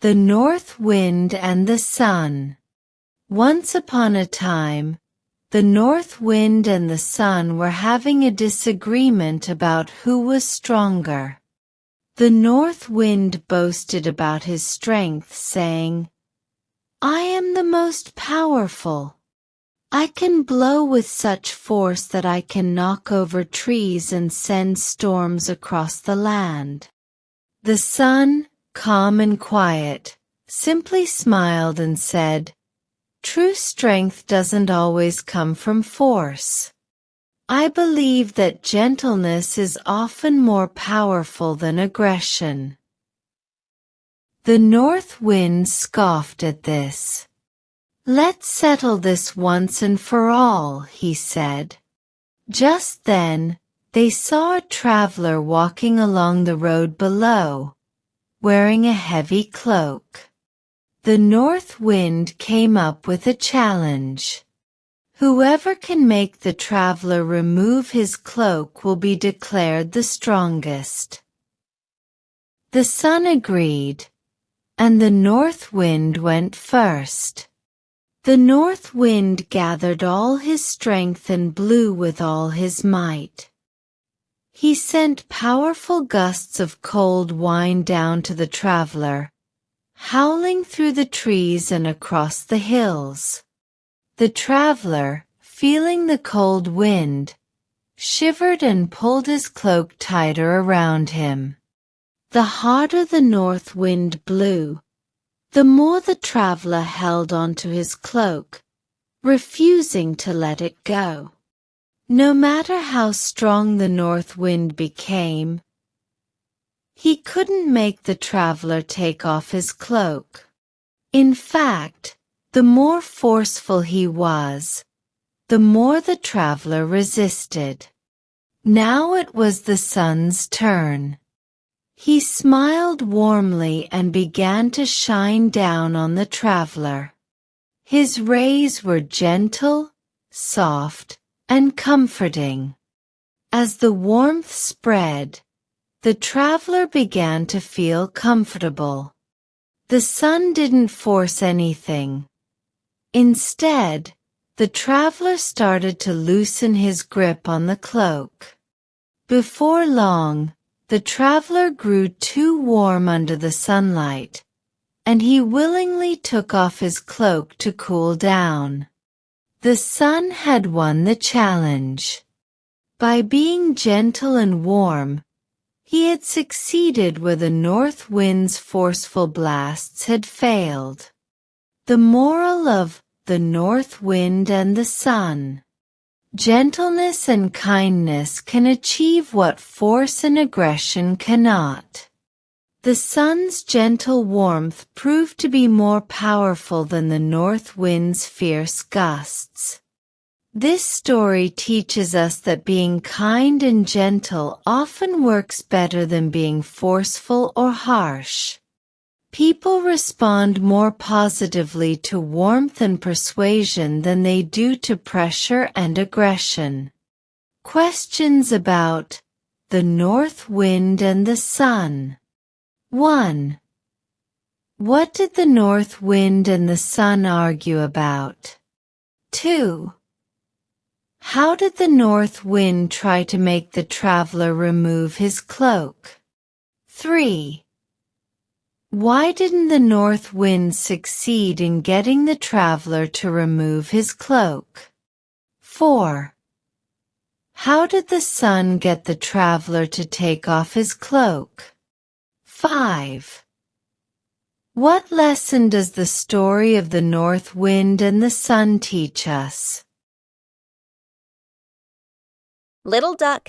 The North Wind and the Sun. Once upon a time, the North Wind and the Sun were having a disagreement about who was stronger. The North Wind boasted about his strength, saying, "I am the most powerful. I can blow with such force that I can knock over trees and send storms across the land." The Sun, calm and quiet, simply smiled and said, "True strength doesn't always come from force. I believe that gentleness is often more powerful than aggression." The North Wind scoffed at this. "Let's settle this once and for all," he said. Just then, they saw a traveler walking along the road below, wearing a heavy cloak. The North Wind came up with a challenge. Whoever can make the traveler remove his cloak will be declared the strongest. The Sun agreed, and the North Wind went first. The North Wind gathered all his strength and blew with all his might. He sent powerful gusts of cold wind down to the traveler, howling through the trees and across the hills. The traveler, feeling the cold wind, shivered and pulled his cloak tighter around him. The harder the North Wind blew, the more the traveler held onto his cloak, refusing to let it go. No matter how strong the North Wind became, he couldn't make the traveler take off his cloak. In fact, the more forceful he was, the more the traveler resisted. Now it was the Sun's turn. He smiled warmly and began to shine down on the traveler. His rays were gentle, soft, and comforting. As the warmth spread, the traveler began to feel comfortable. The Sun didn't force anything. Instead, the traveler started to loosen his grip on the cloak. Before long, the traveler grew too warm under the sunlight, and he willingly took off his cloak to cool down. The Sun had won the challenge. By being gentle and warm, he had succeeded where the North Wind's forceful blasts had failed. The moral of The North Wind and the Sun. Gentleness and kindness can achieve what force and aggression cannot. The Sun's gentle warmth proved to be more powerful than the North Wind's fierce gusts. This story teaches us that being kind and gentle often works better than being forceful or harsh. People respond more positively to warmth and persuasion than they do to pressure and aggression. Questions about the North Wind and the Sun. 1. What did the North Wind and the Sun argue about? 2. How did the North Wind try to make the traveler remove his cloak? 3. Why didn't the North Wind succeed in getting the traveler to remove his cloak? 4. How did the Sun get the traveler to take off his cloak? 5. What lesson does the story of the North Wind and the Sun teach us? Little duck.